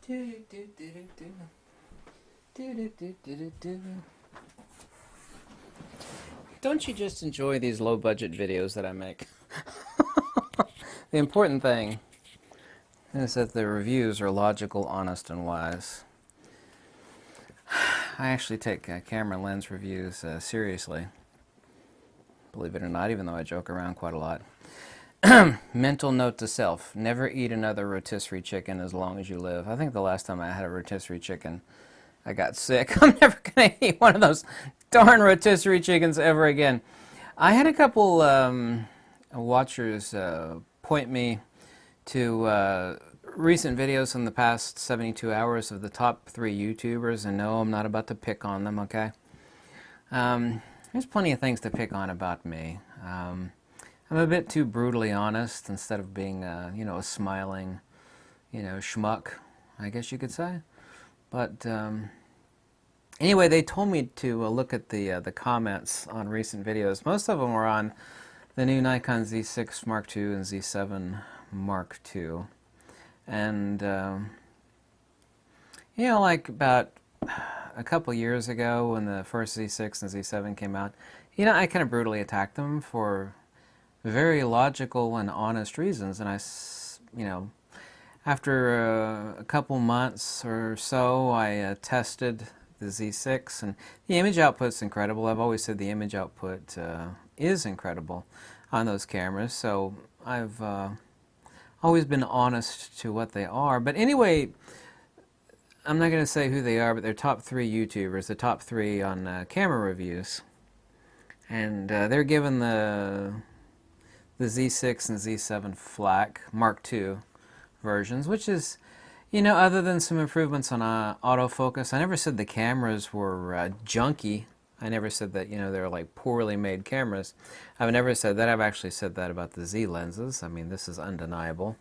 Don't you just enjoy these low-budget videos that I make? The important thing is that the reviews are logical, honest, and wise. I actually take camera lens reviews seriously, believe it or not, even though I joke around quite a lot. Mental note to self: never eat another rotisserie chicken as long as you live. I think the last time I had a rotisserie chicken, I got sick. I'm never going to eat one of those darn rotisserie chickens ever again. I had a couple watchers point me to recent videos in the past 72 hours of the top 3 YouTubers, and no, I'm not about to pick on them, okay? There's plenty of things to pick on about me. I'm a bit too brutally honest instead of being, a smiling, schmuck, I guess you could say. But anyway, they told me to look at the comments on recent videos. Most of them were on the new Nikon Z6 Mark II and Z7 Mark II. And, like about a couple years ago when the first Z6 and Z7 came out, I kind of brutally attacked them for very logical and honest reasons. And after a couple months or so, I tested the Z6, and the image output's incredible. I've always said the image output is incredible on those cameras, so I've always been honest to what they are. But anyway, I'm not going to say who they are, but they're top 3 YouTubers, the top 3 on camera reviews. And they're given the Z6 and Z7 flack, Mark II versions, which is, other than some improvements on autofocus. I never said the cameras were junky. I never said that, they're like poorly made cameras. I've never said that. I've actually said that about the Z lenses. I mean, this is undeniable.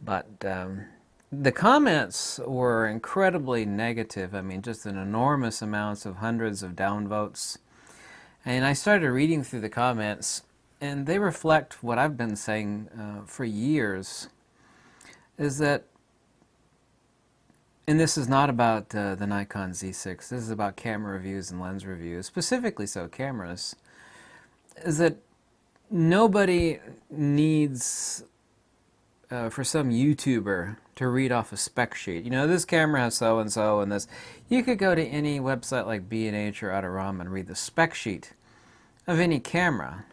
But the comments were incredibly negative. I mean, just an enormous amounts of hundreds of downvotes. And I started reading through the comments, and they reflect what I've been saying for years, is that, and this is not about the Nikon Z6, this is about camera reviews and lens reviews, specifically so cameras, is that nobody needs, for some YouTuber to read off a spec sheet. This camera has so-and-so and this. You could go to any website like B&H or Adorama and read the spec sheet of any camera.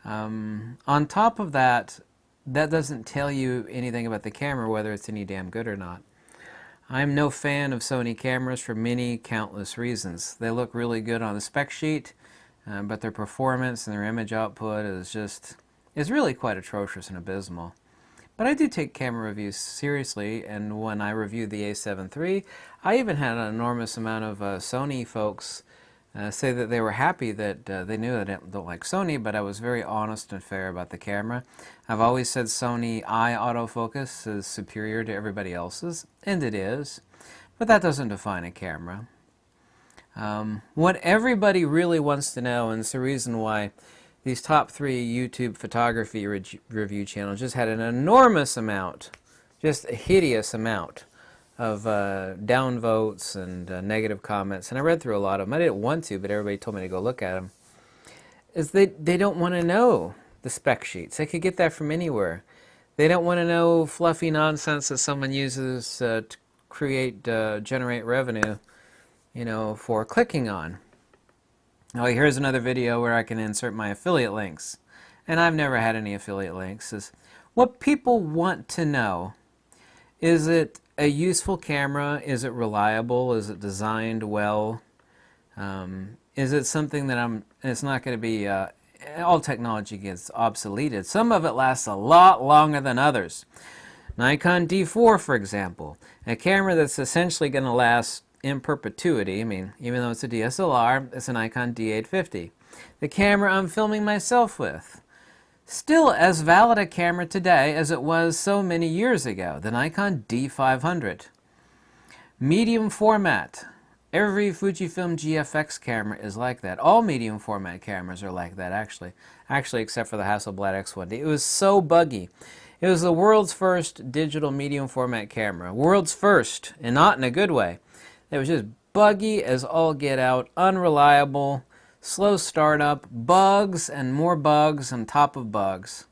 On top of that, that doesn't tell you anything about the camera, whether it's any damn good or not. I'm no fan of Sony cameras for many countless reasons. They look really good on the spec sheet, but their performance and their image output is really quite atrocious and abysmal. But I do take camera reviews seriously, and when I reviewed the A7 III, I even had an enormous amount of Sony folks say that they were happy that they knew that I don't like Sony, but I was very honest and fair about the camera. I've always said Sony eye autofocus is superior to everybody else's, and it is, but that doesn't define a camera. What everybody really wants to know, and it's the reason why these top 3 YouTube photography review channels just had an enormous amount, just a hideous amount of downvotes and negative comments, and I read through a lot of them. I didn't want to, but everybody told me to go look at them. Is they don't want to know the spec sheets. They could get that from anywhere. They don't want to know fluffy nonsense that someone uses to generate revenue, for clicking on. Oh, here's another video where I can insert my affiliate links, and I've never had any affiliate links. Is what people want to know: is it a useful camera? Is it reliable? Is it designed well? Is it something that it's not going to be, all technology gets obsoleted. Some of it lasts a lot longer than others. Nikon D4, for example, a camera that's essentially going to last in perpetuity. I mean, even though it's a DSLR, it's a Nikon D850. The camera I'm filming myself with, still as valid a camera today as it was so many years ago, the Nikon D500. Medium format. Every Fujifilm GFX camera is like that. All medium format cameras are like that, actually except for the Hasselblad X1D. It was so buggy. It was the world's first digital medium format camera. World's first, and not in a good way. It was just buggy as all get out, unreliable, slow startup, bugs and more bugs on top of bugs.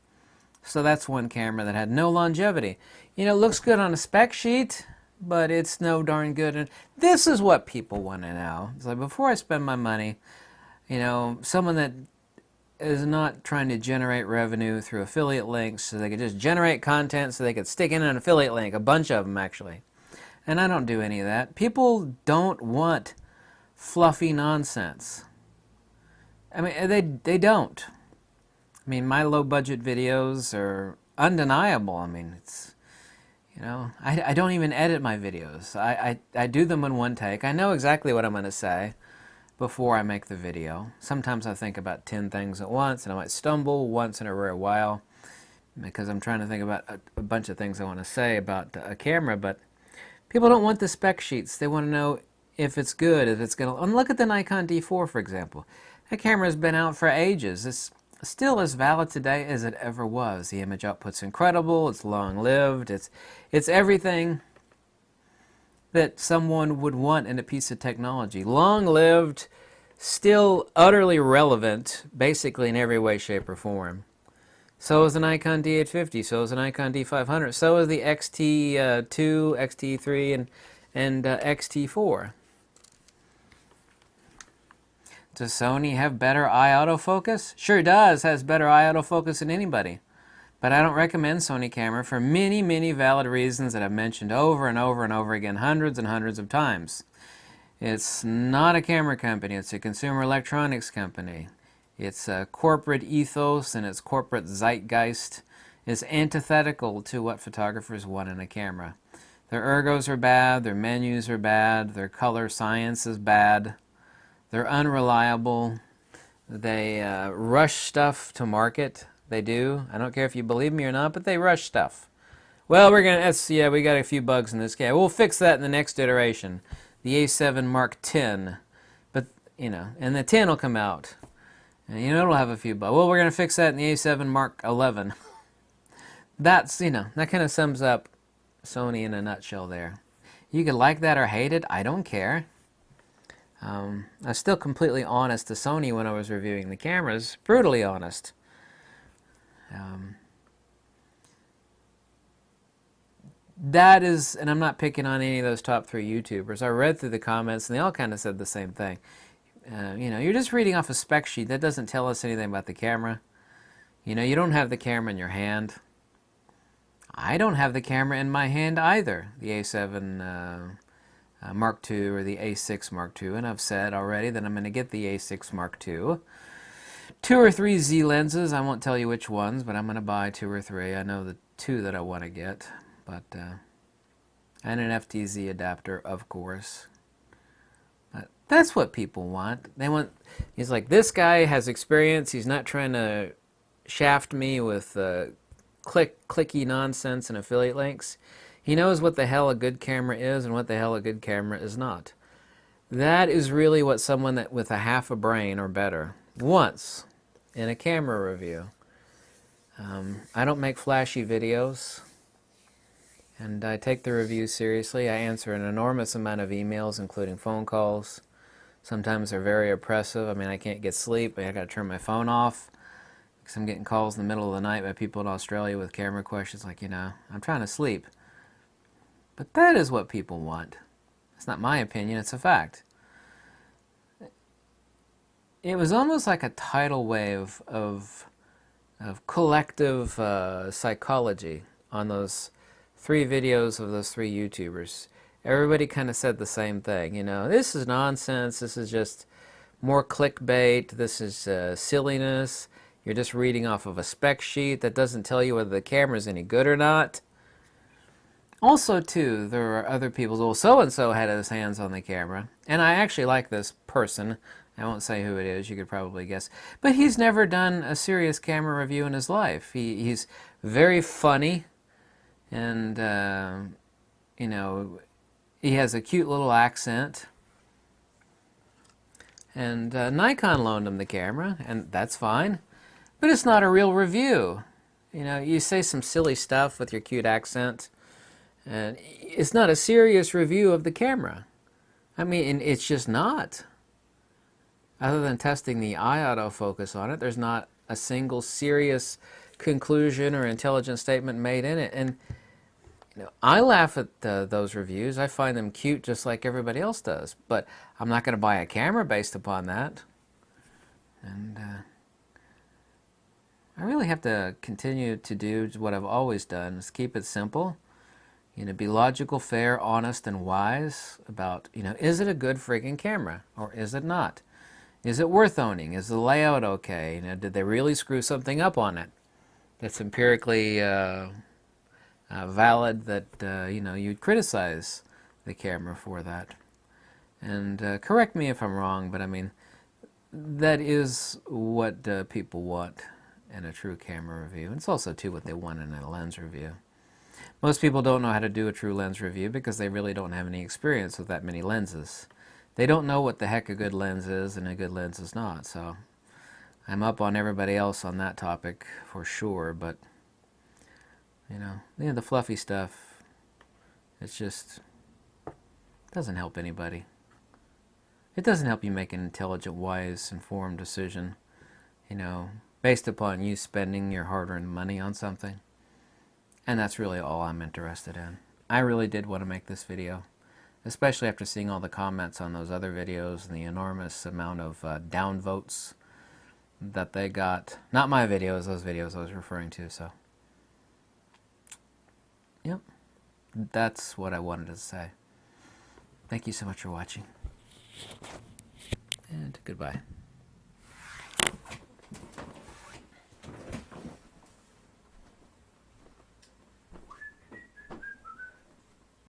So that's one camera that had no longevity. You know, it looks good on a spec sheet, but it's no darn good. And this is what people want to know. It's like, before I spend my money, you know, someone that is not trying to generate revenue through affiliate links so they could just generate content so they could stick in an affiliate link, a bunch of them actually. And I don't do any of that. People don't want fluffy nonsense. I mean, they don't. I mean, my low budget videos are undeniable. I mean, it's, you know, I don't even edit my videos. I do them in one take. I know exactly what I'm going to say before I make the video. Sometimes I think about 10 things at once, and I might stumble once in a rare while because I'm trying to think about a bunch of things I want to say about a camera, but people don't want the spec sheets. They want to know if it's good, if it's going to... And look at the Nikon D4, for example. That camera's been out for ages. It's still as valid today as it ever was. The image output's incredible. It's long-lived. It's everything that someone would want in a piece of technology. Long-lived, still utterly relevant, basically in every way, shape, or form. So is the Nikon D850, so is the Nikon D500, so is the XT2, XT3, and XT4. Does Sony have better eye autofocus? Sure does, has better eye autofocus than anybody. But I don't recommend Sony camera for many, many valid reasons that I've mentioned over and over and over again, hundreds and hundreds of times. It's not a camera company, it's a consumer electronics company. Its corporate ethos and its corporate zeitgeist is antithetical to what photographers want in a camera. Their ergos are bad, their menus are bad, their color science is bad, they're unreliable, they rush stuff to market. They do. I don't care if you believe me or not, but they rush stuff. Well, we got a few bugs in this camera. We'll fix that in the next iteration, the A7 Mark X. But, you know, and the 10 will come out. And, you know, it'll have a few bugs. Well, we're going to fix that in the A7 Mark XI. That's, you know, that kind of sums up Sony in a nutshell there. You could like that or hate it. I don't care. I was still completely honest to Sony when I was reviewing the cameras. Brutally honest. That is, and I'm not picking on any of those top 3 YouTubers. I read through the comments and they all kind of said the same thing. You know, you're just reading off a spec sheet. That doesn't tell us anything about the camera. You know, you don't have the camera in your hand. I don't have the camera in my hand either. The A7 Mark II or the A6 Mark II. And I've said already that I'm going to get the A6 Mark II. 2 or 3 Z lenses. I won't tell you which ones, but I'm going to buy 2 or 3. I know the 2 that I want to get. But and an FTZ adapter, of course. But that's what people want. They want. He's like, this guy has experience. He's not trying to shaft me with clicky nonsense and affiliate links. He knows what the hell a good camera is and what the hell a good camera is not. That is really what someone that with a half a brain or better wants in a camera review. I don't make flashy videos. And I take the reviews seriously. I answer an enormous amount of emails, including phone calls. Sometimes they're very oppressive. I mean, I can't get sleep. I got to turn my phone off because I'm getting calls in the middle of the night by people in Australia with camera questions like, you know, I'm trying to sleep. But that is what people want. It's not my opinion, it's a fact. It was almost like a tidal wave of collective psychology on those 3 videos of those 3 YouTubers. Everybody kind of said the same thing, you know, this is nonsense, this is just more clickbait, this is silliness, you're just reading off of a spec sheet that doesn't tell you whether the camera's any good or not. Also, too, there are other people, well, so-and-so had his hands on the camera, and I actually like this person. I won't say who it is, you could probably guess. But he's never done a serious camera review in his life. He's very funny, and, you know, he has a cute little accent. And Nikon loaned him the camera, and that's fine. But it's not a real review. You know, you say some silly stuff with your cute accent, and it's not a serious review of the camera. I mean, it's just not. Other than testing the eye autofocus on it, there's not a single serious conclusion or intelligent statement made in it. And you know, I laugh at those reviews. I find them cute just like everybody else does. But I'm not going to buy a camera based upon that. And I really have to continue to do what I've always done, is keep it simple. You know, be logical, fair, honest, and wise about, you know, is it a good friggin' camera or is it not? Is it worth owning? Is the layout okay? You know, did they really screw something up on it that's empirically valid that, you know, you'd criticize the camera for that? And correct me if I'm wrong, but I mean, that is what people want in a true camera review. It's also, too, what they want in a lens review. Most people don't know how to do a true lens review because they really don't have any experience with that many lenses. They don't know what the heck a good lens is and a good lens is not, so I'm up on everybody else on that topic for sure, but you know, the fluffy stuff, it's just doesn't help anybody. It doesn't help you make an intelligent, wise, informed decision, you know, based upon you spending your hard-earned money on something. And that's really all I'm interested in. I really did want to make this video, especially after seeing all the comments on those other videos and the enormous amount of downvotes that they got. Not my videos, those videos I was referring to, so. Yep, that's what I wanted to say. Thank you so much for watching. And goodbye.